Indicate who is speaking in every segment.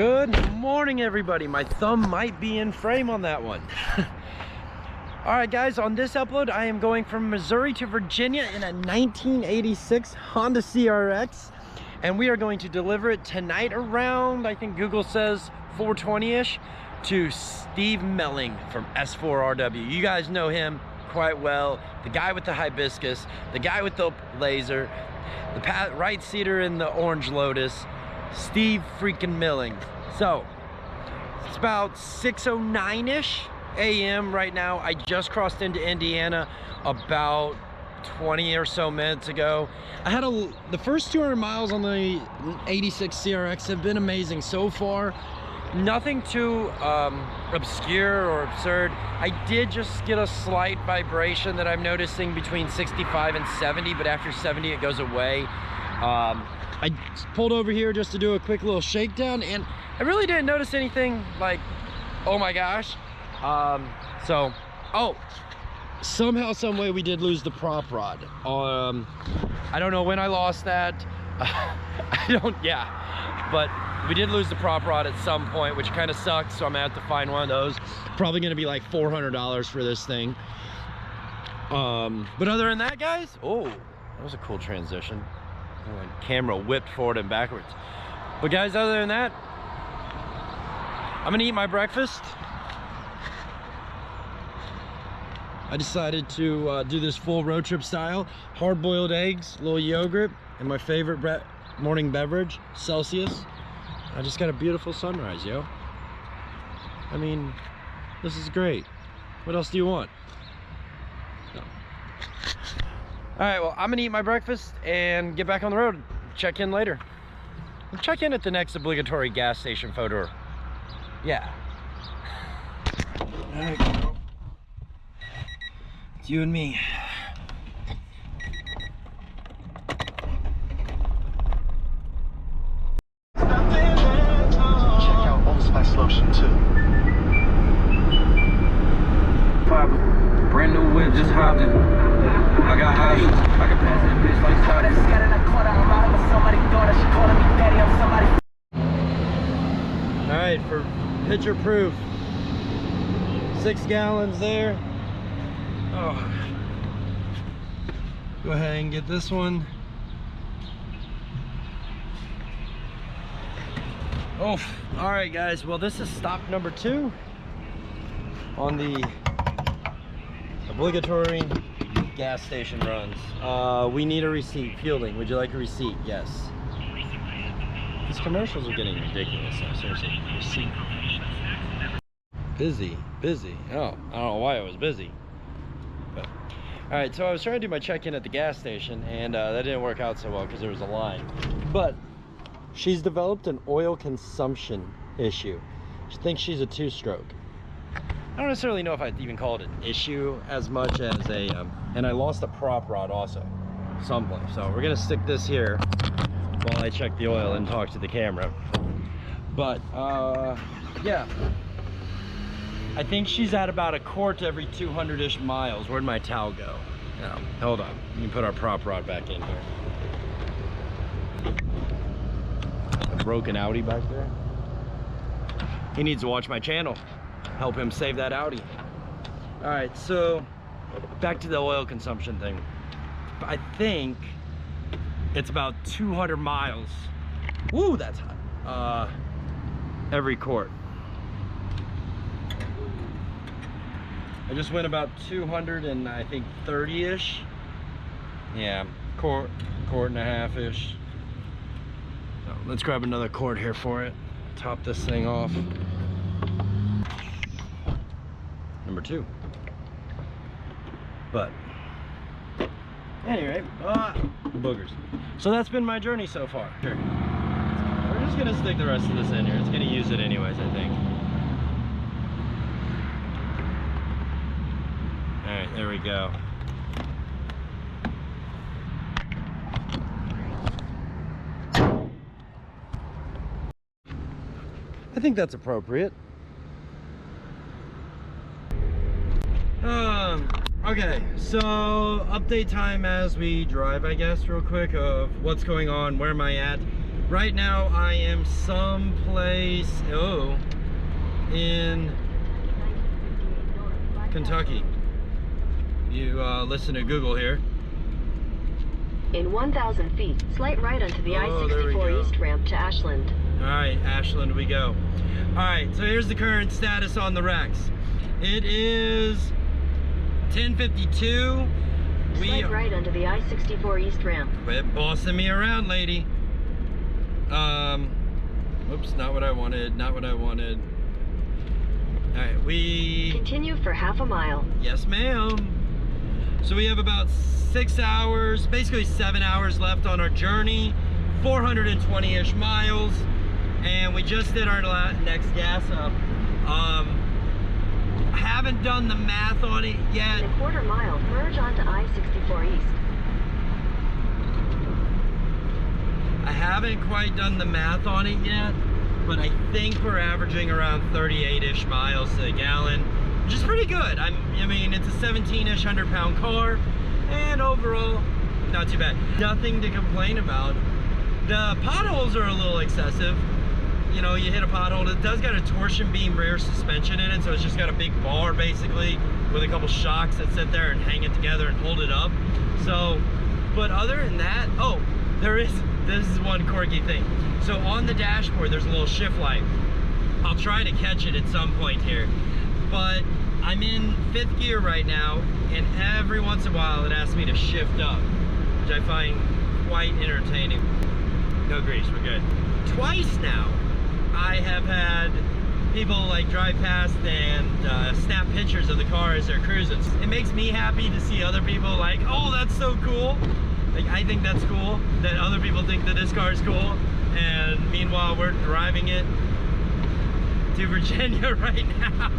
Speaker 1: Good morning, everybody. My thumb might be in frame on that one. All right, guys, on this upload, I am going from Missouri to Virginia in a 1986 Honda CRX, and we are going to deliver it tonight around, I think Google says 4:20-ish, to Steve Melling from S4RW. You guys know him quite well. The guy with the hibiscus, the guy with the laser, the right seater in the orange Lotus, Steve freaking Melling. So it's about 6:09-ish a.m. right now. I just crossed into Indiana about 20 or so minutes ago. I had the first 200 miles on the 86 CRX have been amazing so far. Nothing too obscure or absurd. I did just get a slight vibration that I'm noticing between 65 and 70, but after 70 it goes away. I pulled over here just to do a quick little shakedown, and I really didn't notice anything like, oh my gosh. Somehow, some way we did lose the prop rod. I don't know when I lost that. But we did lose the prop rod at some point, which kind of sucks, so I'm gonna have to find one of those. Probably gonna be like $400 for this thing. But other than that, guys, oh, that was a cool transition. The camera whipped forward and backwards. But guys, other than that, I'm gonna eat my breakfast. I decided to do this full road trip style. Hard-boiled eggs, a little yogurt, and my favorite morning beverage, Celsius. I just got a beautiful sunrise, yo. I mean, this is great. What else do you want? No. All right, well, I'm gonna eat my breakfast and get back on the road. Check in later. We'll check in at the next obligatory gas station photo. Yeah. There we go. It's you and me.
Speaker 2: Lotion too.
Speaker 3: Brand new whip, just hopped in. I got options. I can pass that bitch like Stockton.
Speaker 1: All right, for picture proof, 6 gallons there. Oh, go ahead and get this one. Oh, all right, guys. Well, this is stop number 2 on the obligatory gas station runs. We need a receipt. Fielding, would you like a receipt? Yes. These commercials are getting ridiculous. Seriously, receipt. Busy. Oh, I don't know why it was busy. But all right, so I was trying to do my check-in at the gas station, and that didn't work out so well because there was a line. But she's developed an oil consumption issue. She thinks she's a 2-stroke. I don't necessarily know if I'd even call it an issue as much as a, and I lost a prop rod also, someplace. So we're gonna stick this here while I check the oil and talk to the camera. But yeah, I think she's at about a quart every 200-ish miles. Where'd my towel go? No, hold on. Let me put our prop rod back in here. Broken Audi back there. He needs to watch my channel. Help him save that Audi. All right, so back to the oil consumption thing. I think it's about 200 miles. Woo, that's hot. Every quart. I just went about 200 and I think 30-ish. Yeah, quart and a half-ish. Let's grab another quart here for it. Top this thing off. Number 2. But anyway, boogers. So that's been my journey so far. Sure. We're just gonna stick the rest of this in here. It's gonna use it anyways, I think. All right, there we go. I think that's appropriate. Okay, so update time as we drive, I guess, real quick, of what's going on, where am I at. Right now I am someplace, in Kentucky. You listen to Google here.
Speaker 4: In 1,000 feet, slight right onto the I-64 East ramp to Ashland.
Speaker 1: All right, Ashland we go. All right, so here's the current status on the Rex. It is 10:52.
Speaker 4: Slight right onto the I-64 East ramp.
Speaker 1: Quit bossing me around, lady. Oops, not what I wanted, not what I wanted. All right, we...
Speaker 4: Continue for half a mile.
Speaker 1: Yes, ma'am. So we have about 6 hours, basically 7 hours left on our journey, 420-ish miles, and we just did our next gas up. I haven't done the math on it yet.
Speaker 4: In a quarter mile, merge onto I-64 East.
Speaker 1: I haven't quite done the math on it yet, but I think we're averaging around 38-ish miles to the gallon, which is pretty good. I mean, it's a 17-ish 100-pound car, and overall, not too bad. Nothing to complain about. The potholes are a little excessive. You know, you hit a pothole, it does got a torsion beam rear suspension in it, so it's just got a big bar basically with a couple shocks that sit there and hang it together and hold it up. So, but other than that, oh, this is one quirky thing. So on the dashboard, there's a little shift light. I'll try to catch it at some point here, but I'm in 5th gear right now, and every once in a while it asks me to shift up, which I find quite entertaining. No grease, we're good. Twice now, I have had people like drive past and snap pictures of the car as they're cruising. It makes me happy to see other people like, oh, that's so cool. Like, I think that's cool that other people think that this car is cool, and meanwhile we're driving it to Virginia right now.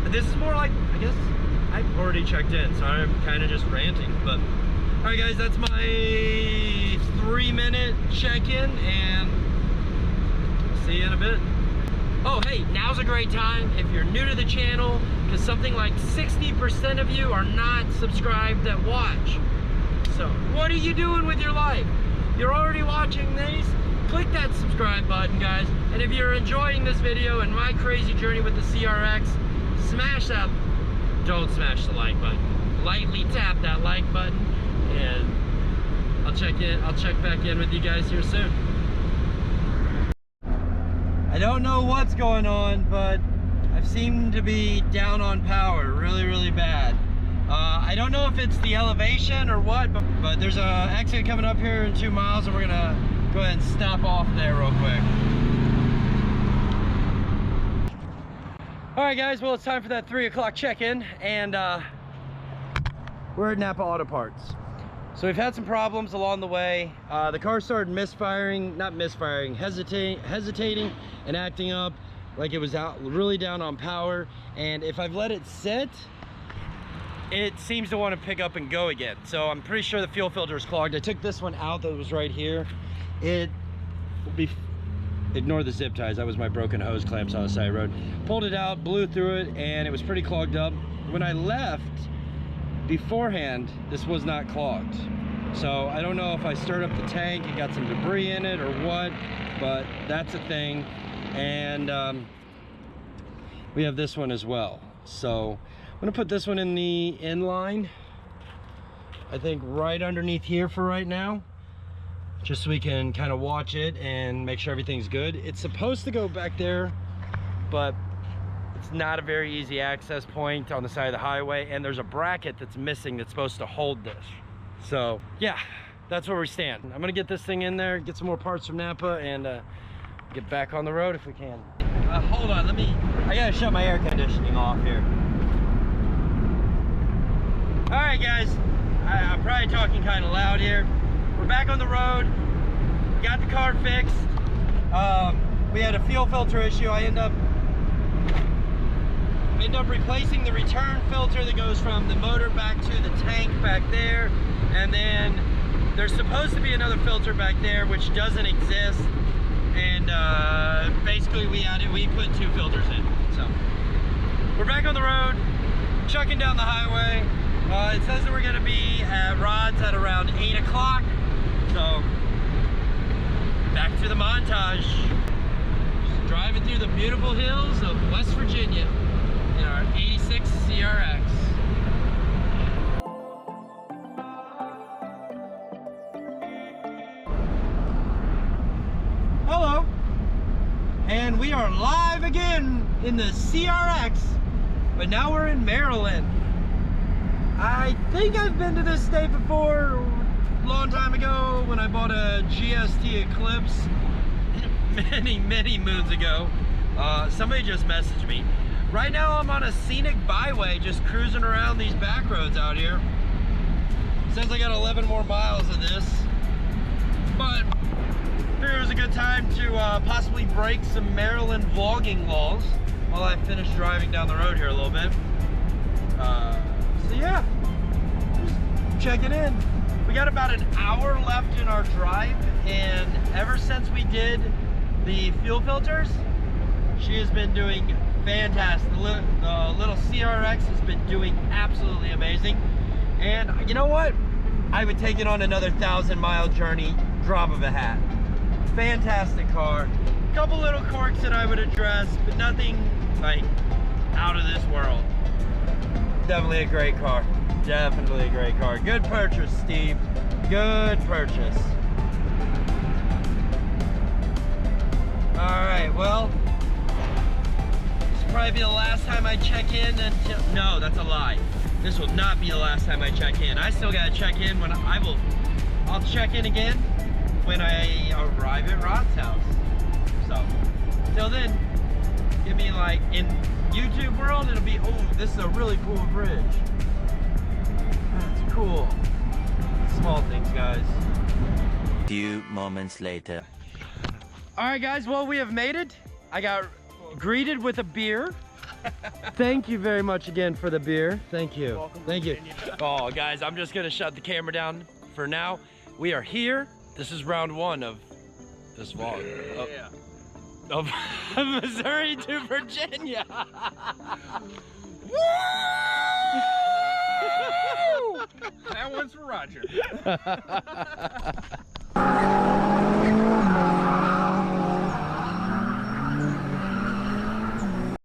Speaker 1: This is more like, I guess I've already checked in, so I'm kind of just ranting, but all right guys, that's my 3-minute check-in, and see you in a bit. Oh hey, now's a great time if you're new to the channel, because something like 60% of you are not subscribed that watch. So what are you doing with your life? You're already watching these? Click that subscribe button, guys. And if you're enjoying this video and my crazy journey with the CRX, smash that, don't smash the like button. Lightly tap that like button, and I'll check back in with you guys here soon. I don't know what's going on, but I seem to be down on power really, really bad. I don't know if it's the elevation or what, but there's a exit coming up here in 2 miles, and we're gonna go ahead and stop off there real quick. All right guys, well, it's time for that 3 o'clock check-in, and we're at Napa Auto Parts. So we've had some problems along the way. The car started hesitating and acting up like it was out really down on power, and if I've let it sit, it seems to want to pick up and go again. So I'm pretty sure the fuel filter is clogged. I took this one out that was right here. Ignore the zip ties, that was my broken hose clamps on the side of the road. Pulled it out, blew through it, and it was pretty clogged up. When I left beforehand, this was not clogged. So I don't know if I stirred up the tank and got some debris in it or what, but that's a thing. And we have this one as well. So I'm gonna put this one in the inline, I think right underneath here for right now, just so we can kind of watch it and make sure everything's good. It's supposed to go back there, but it's not a very easy access point on the side of the highway, and there's a bracket that's missing that's supposed to hold this. So yeah, that's where we stand. I'm gonna get this thing in there, get some more parts from Napa, and get back on the road if we can. Hold on, I gotta shut my air conditioning off here. All right guys, I'm probably talking kind of loud here. We're back on the road, got the car fixed. We had a fuel filter issue. I end up replacing the return filter that goes from the motor back to the tank back there, and then there's supposed to be another filter back there which doesn't exist, and basically we put 2 filters in. So we're back on the road, chucking down the highway. It says that we're going to be at Rod's at around 8 o'clock, so back to the montage. Just driving through the beautiful hills of West Virginia in our 86 CRX. Hello, and we are live again in the CRX, but now we're in Maryland. I think I've been to this state before a long time ago when I bought a GST Eclipse many moons ago. Somebody just messaged me. Right now I'm on a scenic byway just cruising around these back roads out here. Says I got 11 more miles of this, but figured it was a good time to possibly break some Maryland vlogging laws while I finish driving down the road here a little bit. So yeah, just checking in. We got about an hour left in our drive, and ever since we did the fuel filters, she has been doing fantastic. The little CRX has been doing absolutely amazing. And you know what? I would take it on another 1,000-mile journey, drop of a hat. Fantastic car. Couple little quirks that I would address, but nothing like out of this world. Definitely a great car. Definitely a great car. Good purchase, Steve. Good purchase. Alright, well, this will probably be the last time I check in until... No, that's a lie. This will not be the last time I check in. I still gotta check in when I'll check in again when I arrive at Rod's house. So, till then, give me like, in YouTube world, it'll be, oh, this is a really cool bridge. That's cool. Small things, guys.
Speaker 5: Few moments later.
Speaker 1: All right, guys, well, we have made it. I got greeted with a beer. Thank you very much again for the beer. Thank you.
Speaker 3: Welcome.
Speaker 1: Thank you. Oh, guys, I'm just gonna shut the camera down for now. We are here. This is round one of this vlog.
Speaker 3: Yeah.
Speaker 1: Of Missouri to Virginia.
Speaker 3: Woo! That one's for Roger.